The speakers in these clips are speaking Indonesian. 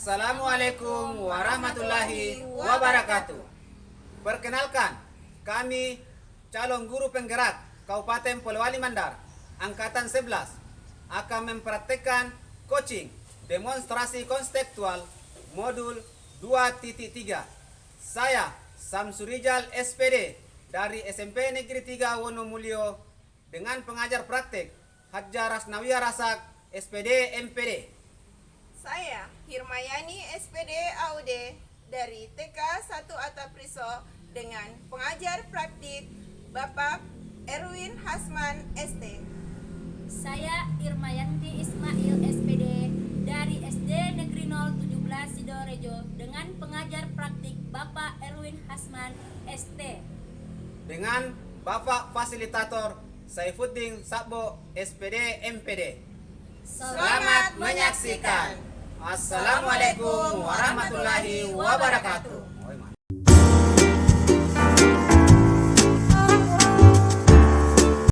Assalamualaikum warahmatullahi wabarakatuh. Perkenalkan, kami calon guru penggerak Kabupaten Polewali Mandar, Angkatan 11, akan mempraktekkan coaching demonstrasi konseptual modul 2.3. Saya Samsurijal SPD dari SMP Negeri 3 Wonomulyo dengan pengajar praktek Hadja Rasnawiyah Rasak SPD MPD. Saya Hirmayani SPD AUD dari TK 1 Atapriso dengan pengajar praktik Bapak Erwin Hasman ST. Saya Irmayanti Ismail SPD dari SD Negeri 017 Sidorejo dengan pengajar praktik Bapak Erwin Hasman ST. Dengan Bapak Fasilitator Saifuddin Sabbo SPD MPD. Selamat menyaksikan. Assalamualaikum warahmatullahi wabarakatuh.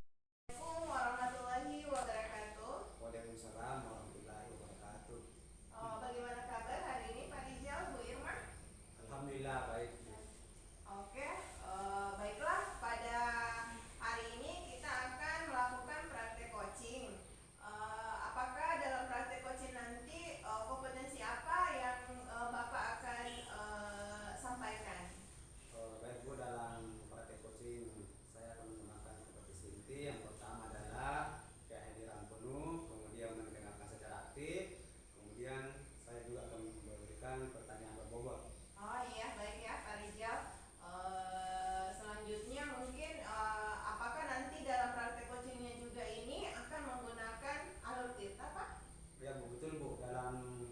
Assalamualaikum warahmatullahi wabarakatuh. Waalaikumsalam warahmatullahi wabarakatuh. Bagaimana kabar hari ini Pak Rizal, Bu Irma? Alhamdulillah baik. Oke, baiklah, pada hari ini kita akan melakukan praktek coaching. Apakah dalam praktek coaching nanti kompetensi apa yang Bapak akan sampaikan? Baik Bu, dalam praktek coaching saya akan menggunakan kompetensi inti. Yang pertama adalah kehadiran penuh, kemudian mendengarkan secara aktif, kemudian saya juga akan memberikan pertanyaan berbobot. Oh iya, baik ya Pak Rizal. Selanjutnya mungkin apakah nanti dalam praktek coachingnya juga ini akan menggunakan alur tirta, Pak? Ya Bu, betul Bu. Dalam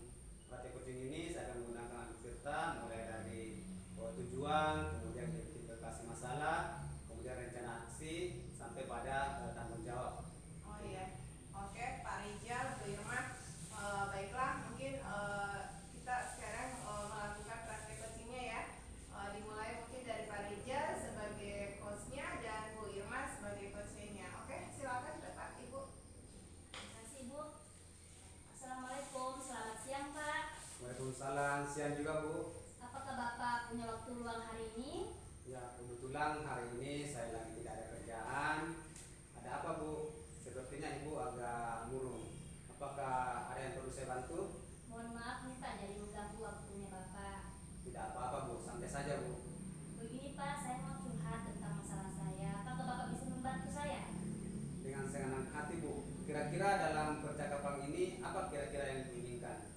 praktek coaching ini saya akan menggunakan alur tirta mulai dari tujuan, kemudian identifikasi masalah, kemudian rencana aksi sampai pada tanggung jawab. Oh iya, oke Pak Rizal, Bu Irma. Baiklah, mungkin kita sekarang melakukan praktek coachingnya ya. Dimulai mungkin dari Pak Rizal sebagai coachnya dan Bu Irma sebagai coachnya. Oke, silakan Bapak Ibu. Terima kasih Bu. Assalamualaikum, selamat siang Pak. Waalaikumsalam, siang juga Bu. Apakah Bapak punya waktu luang hari ini? Ya, kebetulan hari ini saya lagi tidak ada kerjaan. Ada apa Bu? Sepertinya Ibu agak murung. Apakah ada yang perlu saya bantu? Mohon maaf nih Pak, jadi mengganggu waktunya Bapak. Tidak apa-apa Bu, santai saja Bu. Begini Pak, saya mau curhat tentang masalah saya. Apakah Bapak bisa membantu saya? Dengan senang hati Bu. Kira-kira dalam percakapan ini apa kira-kira yang diinginkan?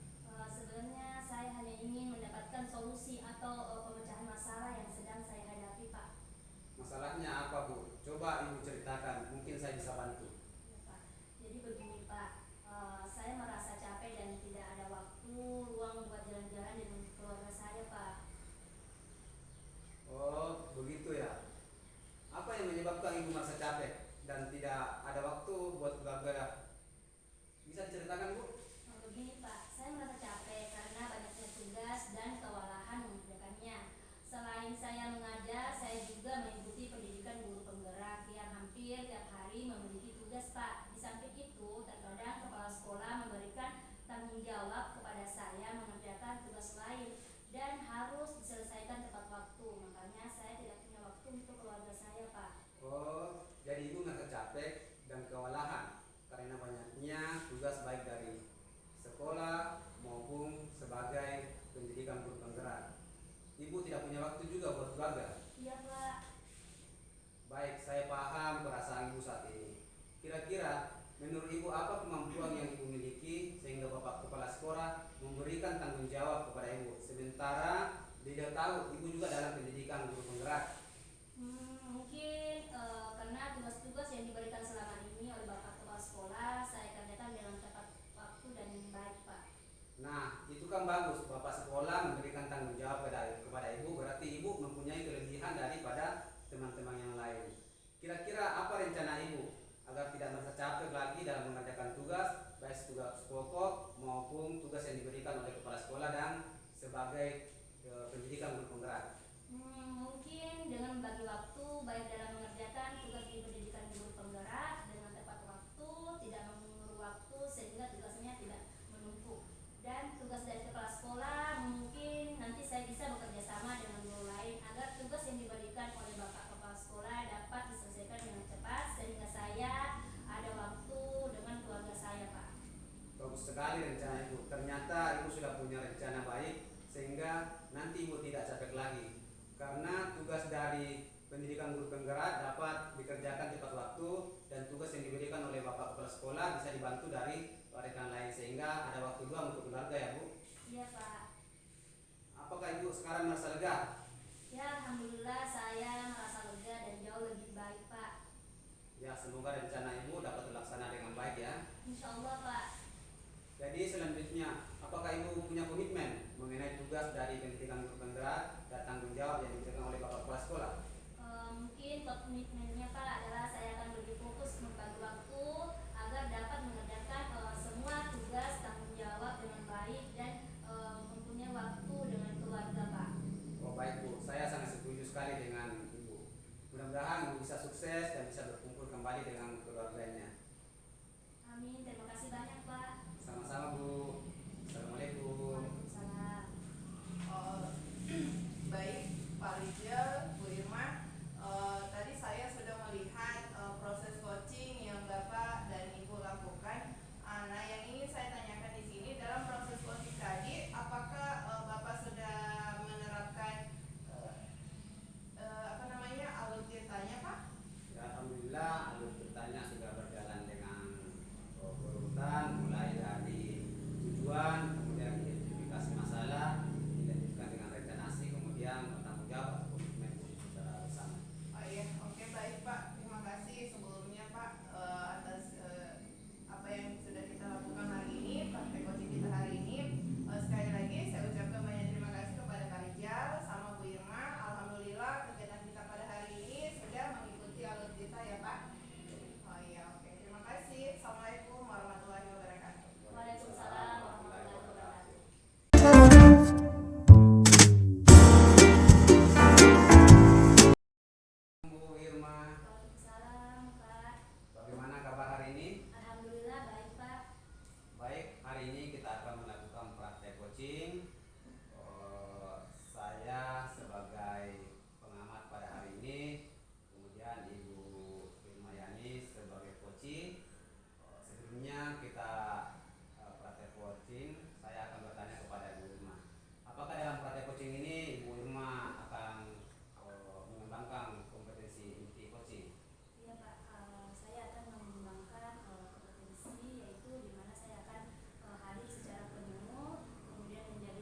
Sebenarnya saya hanya ingin mendapatkan solusi atau pemecahan masalah yang sedang saya hadapi Pak. Masalahnya apa Bu? Coba Ibu ceritakan, mungkin saya bisa bantu. Ya, Pak. Jadi begini Pak, saya merasa capek dan tidak ada waktu luang buat jalan-jalan dengan keluarga saya Pak. Oh, begitu ya. Apa yang menyebabkan Ibu merasa capek dan tidak ada waktu buat keluarga? Bisa diceritakan Bu? Begini Pak, saya merasa capek karena banyaknya tugas dan kewalahan mengerjakannya. Selain saya mengajar, saya juga mengikuti pendidikan guru penggerak yang hampir tiap hari memiliki tugas Pak. Di samping itu, terkadang kepala sekolah memberikan tanggung jawab kepada saya mengerjakan tugas lain dan harus diselesaikan tepat waktu. Makanya saya tidak punya waktu untuk keluarga saya Pak. Oh, jadi Ibu merasa capek dan kewalahan karena banyaknya tugas baik dari sekolah maupun sebagai pendidikan guru penggerak. Ibu tidak punya waktu juga buat keluarga. Iya Pak. Baik, saya paham perasaan Ibu saat ini. Kira-kira menurut Ibu apa kemampuan yang Ibu miliki sehingga Bapak Kepala Sekolah memberikan tanggung jawab kepada Ibu, sementara beliau tahu Ibu juga dalam pendidikan guru penggerak? Mungkin karena tugas-tugas yang diberikan selama ini oleh Bapak Kepala Sekolah saya kerjakan dengan tepat waktu dan baik Pak. Nah, itu kan bagus. Bapak sekolah memberikan tanggung jawab kepada Ibu, berarti Ibu mempunyai kelebihan daripada teman-teman yang lain. Kira-kira apa rencana Ibu agar tidak merasa capek lagi dalam mengerjakan tugas, baik tugas pokok maupun tugas yang diberikan oleh kepala sekolah dan sebagai pendidikan guru penggerak? Mungkin dengan membagi waktu baik dalam mengerjakan tugas di pendidikan guru penggerak dengan tepat waktu, tidak mengulur waktu sehingga tugasnya tidak menumpuk. Dan tugas dari kepala sekolah sekali rencana ibu. Ternyata ibu sudah punya rencana baik sehingga nanti ibu tidak capek lagi. Karena tugas dari pendidikan guru penggerak dapat dikerjakan tepat waktu dan tugas yang diberikan oleh Bapak Kepala Sekolah bisa dibantu dari rekan lain sehingga ada waktu luang untuk keluarga ya Bu. Iya Pak. Apakah ibu sekarang merasa lega? Ya alhamdulillah saya merasa lega dan jauh lebih baik Pak. Ya semoga rencana ibu dapat terlaksana dengan baik ya. Insya Allah Pak. Jadi selanjutnya, apakah ibu punya komitmen mengenai tugas dari pendidikan guru penggerak dan tanggung jawab yang diberikan oleh Bapak Kepala Sekolah? Mungkin komitmennya Pak adalah saya akan lebih fokus membagi waktu agar dapat mengerjakan semua tugas tanggung jawab dengan baik dan mempunyai waktu dengan keluarga Pak. Oh baik Bu, saya sangat setuju sekali dengan ibu. Mudah-mudahan ibu bisa sukses dan bisa berkumpul kembali dengan keluarganya. Amin. Terima kasih banyak Pak. Sama-sama Bu. Assalamualaikum. Waalaikumsalam. Oh, baik Pak Rijal, Bu Irma. Tadi saya sudah melihat proses coaching yang Bapak dan Ibu lakukan. Nah, yang ingin saya tanyakan di sini dalam proses coaching tadi, apakah Bapak sudah menerapkan alur ceritanya Pak? Ya, alhamdulillah alur ceritanya sudah berjalan dengan berurutan mulai dari tujuan, kemudian identifikasi masalah, identifikasi dengan rencana, kemudian bertanggung jawab atau komitmen secara bersama. Oh iya, oke baik Pak. Terima kasih sebelumnya Pak atas apa yang sudah kita lakukan hari ini, praktek coaching kita hari ini. Sekali lagi saya ucapkan banyak terima kasih kepada Pak Rijal sama Bu Irma. Alhamdulillah kegiatan kita pada hari ini sudah mengikuti alur kita ya Pak. Oh iya, oke. Terima kasih. Assalamualaikum warahmatullahi wabarakatuh. Waalaikumsalam warahmatullahi wabarakatuh. Bu Irma, Waalaikumsalam Pak. bagaimana kabar hari ini? Alhamdulillah baik Pak. Baik, hari ini kita akan melakukan praktek coaching. Saya sebagai pengamat pada hari ini, kemudian Ibu Irma Yani sebagai coaching. Sebelumnya kita praktek coaching, saya akan bertanya kepada Ibu Irma. Apakah dalam praktek coaching ini Ibu Irma akan mengembangkan kompetensi inti coaching? Iya Pak, saya akan mengembangkan kompetensi yaitu di mana saya akan hadir secara penuh, kemudian menjadi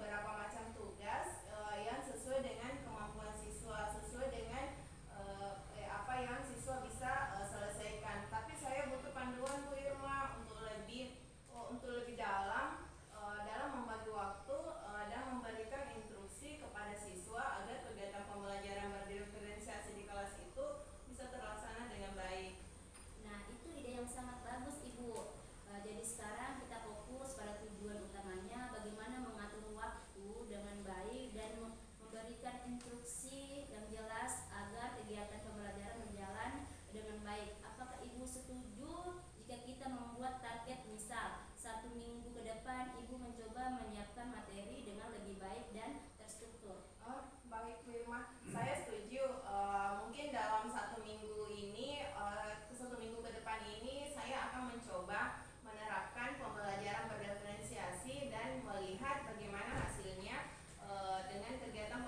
beberapa macam tugas yang sesuai dengan kemampuan siswa, sesuai dengan apa yang siswa bisa selesaikan. Tapi saya butuh panduan Bu Irma untuk lebih dalam dalam membagi waktu dan memberikan instruksi kepada siswa agar kegiatan pembelajaran berdiferensiasi di kelas itu bisa terlaksana dengan baik. Nah, itu ide yang sangat bagus Ibu. Jadi sekarang kita fokus pada tujuan utamanya, bagaimana mengatur waktu dengan baik dan memberikan instruksi yang jelas agar kegiatan pembelajaran berjalan dengan baik. Apakah Ibu setuju jika kita membuat target, misal 1 minggu ke depan Ibu mencoba menyiapkan materi dengan lebih baik dan terstruktur? Baik Bu Irma, saya setuju. Mungkin dalam 1 minggu ini, 1 minggu ke depan ini saya akan mencoba menerapkan pembelajaran berdiferensiasi dan melihat bagaimana hasilnya dengan kegiatan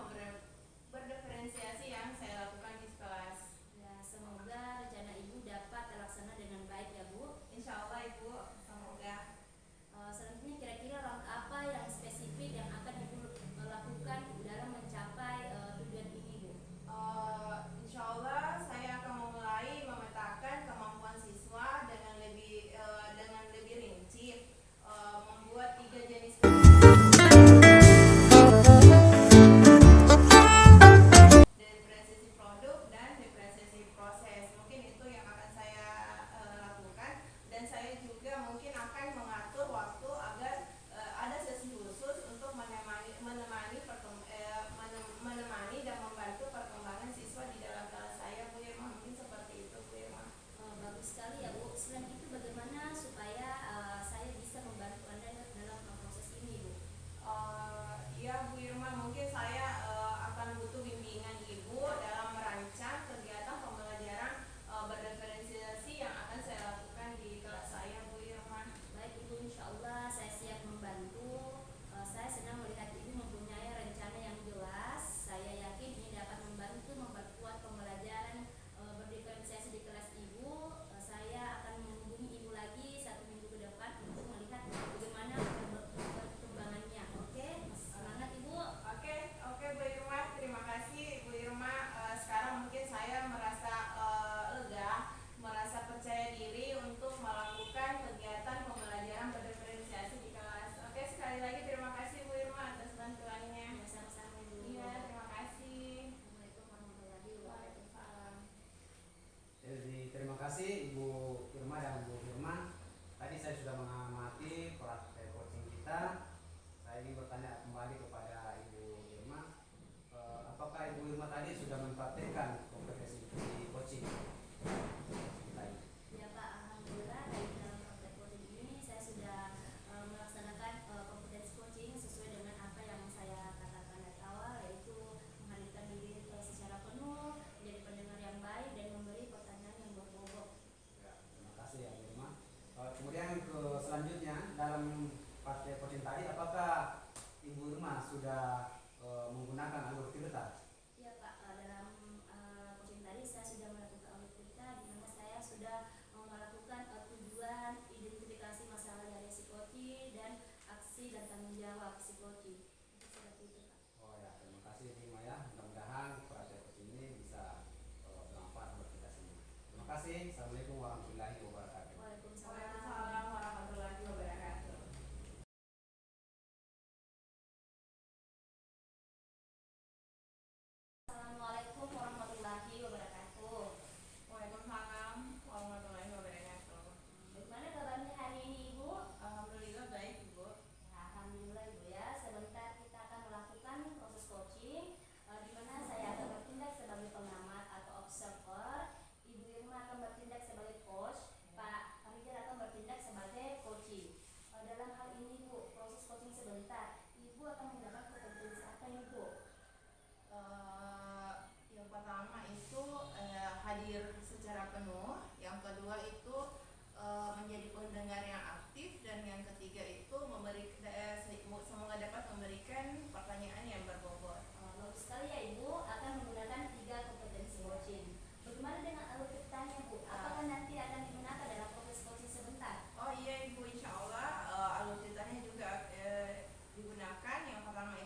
berdiferensiasi yang saya lakukan di kelas. Ya, semoga rencana Ibu dapat terlaksana dengan baik ya Bu. Insya Allah Ibu, semoga. Selanjutnya kira-kira langkah apa yang spesifik yang akan Ibu lakukan dalam mencapai tujuan ini Bu? Insya Allah saya akan memulai memetakan kemampuan siswa dengan lebih rinci, membuat 3 jenis diferensiasi produk dan diferensiasi proses. Mungkin itu yang akan saya lakukan, dan saya juga mungkin akan mengatur waktu agar ada sesi khusus untuk menemani dan membantu perkembangan siswa di dalam kelas saya Bu Irma. Mungkin seperti itu Bu Irma. Bagus sekali ya Bu. Selain itu bagaimana supaya saya bisa membantu Anda dalam proses ini Bu? Ya Bu Irma, mungkin saya akan butuh bimbingan Ibu dalam merancang kegiatan pembelajaran berdiferensiasi yang akan saya lakukan di kelas saya Bu Irma. Baik Ibu, insya Allah saya siap membantu. Saya senang melihat Ibu mempunyai rencana yang jelas. Saya yakin ini dapat membantu memperkuat pembelajaran berdiferensiasi di kelas Ibu. Saya akan menghubungi Ibu lagi 1 minggu ke depan untuk melihat bagaimana perkembangannya. Oke, semangat Ibu. Oke Bu Irma, terima kasih Bu Irma. Sekarang mungkin saya merasa lega, merasa percaya diri untuk melakukan kegiatan pembelajaran berdiferensiasi di kelas. Oke, sekali lagi terima kasih Bu Irma atas bantuannya. Ya, sama-sama Ibu. Iya, terima kasih. Assalamualaikum warahmatullahi wabarakatuh. Waalaikumsalam. Jadi terima kasih Ibu Irma dan Bu Firman. Tadi saya sudah mengamati praktek coaching kita. Saya ingin bertanya kembali kepada Ibu Irma. Apakah Ibu Irma tadi sudah mempraktekkan kompetensi di coaching kita ini? Ya Pak, alhamdulillah dari dalam praktek coaching ini saya sudah melaksanakan kompetensi coaching sesuai dengan apa yang saya katakan dari awal, yaitu menghadirkan diri secara penuh, menjadi pendengar yang baik dan memberi pertanyaan yang berbobot. Ya, terima kasih ya Bu Irma. Kemudian ke selanjutnya dalam praktek coaching tadi, apakah Ibu Irma sudah menggunakan alur filter? Ya Pak, dalam coaching tadi saya sudah melakukan audit kita, di mana saya sudah melakukan tujuan, identifikasi masalah dari psikoci, dan aksi dan tanggung jawab psikoci. Seperti itu Pak. Oh ya, terima kasih Bu Irma ya. Mudah-mudahan praktek coaching ini bisa bermanfaat buat kita semua. Terima kasih. Assalamualaikum warahmatullahi wabarakatuh. Waalaikumsalam. Waalaikumsalam warahmatullahi wabarakatuh. Assalamualaikum warahmatullahi wabarakatuh. Waalaikumsalam warahmatullahi wabarakatuh. Bagaimana kabarnya hari ini Ibu? Alhamdulillah baik Ibu. Ya, alhamdulillah Ibu ya. Sebentar kita akan melakukan proses coaching, di mana saya akan bertindak sebagai pengamat atau observer, Ibu Irma akan bertindak sebagai coach, Pak Rizal akan bertindak sebagai coaching. Dalam hal ini Bu, proses coaching sebentar, Ibu akan mendapat kompetensi apa ini Bu? Yang pertama itu hadir secara penuh, yang kedua itu menjadi pendengar yang aktif, dan yang ketiga itu semoga dapat memberikan pertanyaan yang berbobot. Bagus sekali ya Ibu, akan menggunakan 3 kompetensi coaching. Bagaimana dengan alur ceritanya Bu? Apakah nanti akan digunakan dalam proses coaching sebentar? Oh iya Ibu, insya Allah alutsistanya juga digunakan. Yang pertama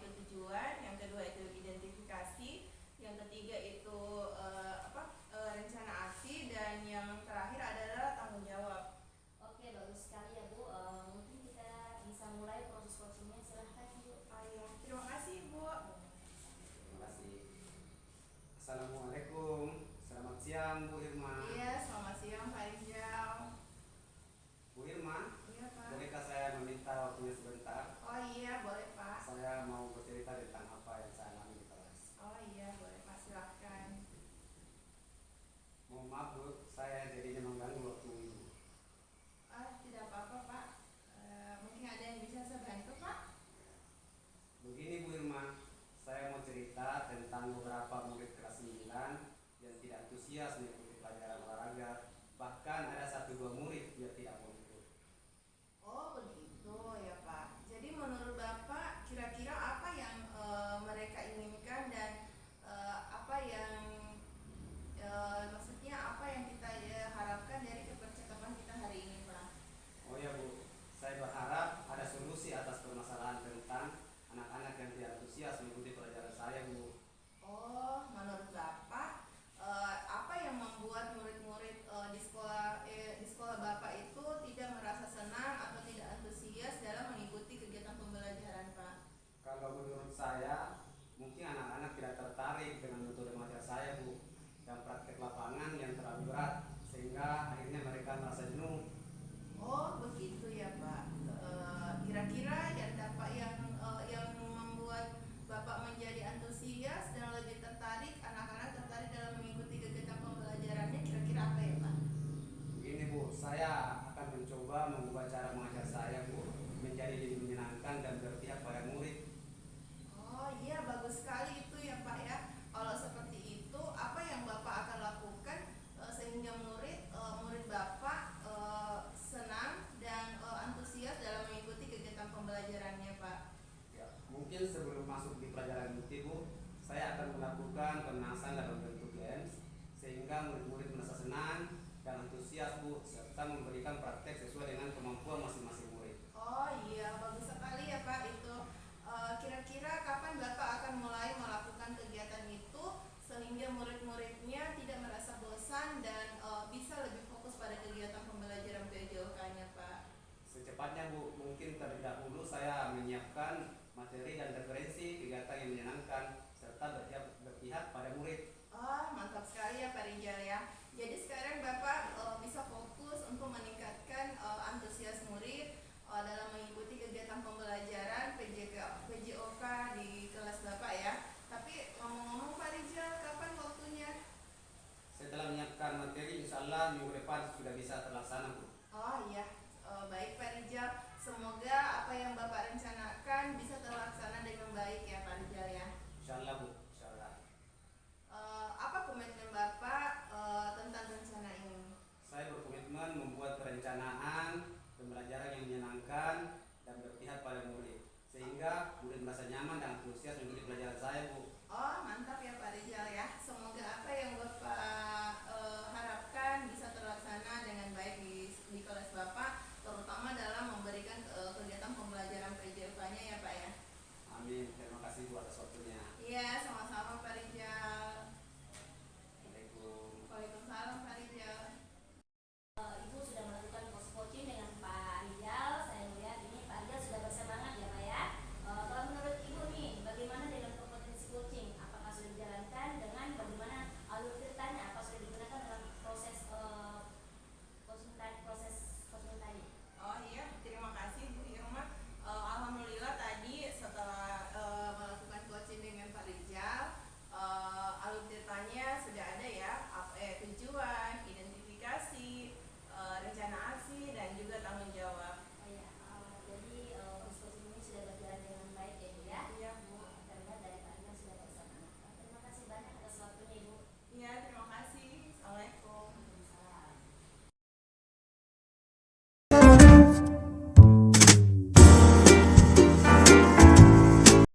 materi dan referensi kegiatan yang menyenangkan serta berpihak pada murid. Oh, mantap sekali ya Pak Rijal ya. Jadi sekarang Bapak bisa fokus untuk meningkatkan antusias murid dalam mengikuti kegiatan pembelajaran PJOK di kelas Bapak ya. Tapi ngomong-ngomong Pak Rijal, kapan waktunya? Setelah menyiapkan materi, insya Allah minggu depan sudah bisa terlaksana, Bu. Oh iya, baik Pak Rijal. Semoga apa yang Bapak rencanakan bisa terlaksana dengan baik ya Pak Rijal ya. Insya Allah, Bu. Insya Allah. Apa komitmen Bapak tentang rencana ini? Saya berkomitmen membuat perencanaan pembelajaran yang menyenangkan dan berpihak pada murid, sehingga murid merasa nyaman dan antusias mengikuti pelajaran saya, Bu. Oh, mantap ya Pak Rijal ya. Semoga apa yang Bapak harapkan bisa terlaksana dengan baik di kelas Bapak, terutama dalam memberikan kegiatan pembelajaran PJOK-nya ya Pak ya. Amin. Terima kasih Bu atas waktunya.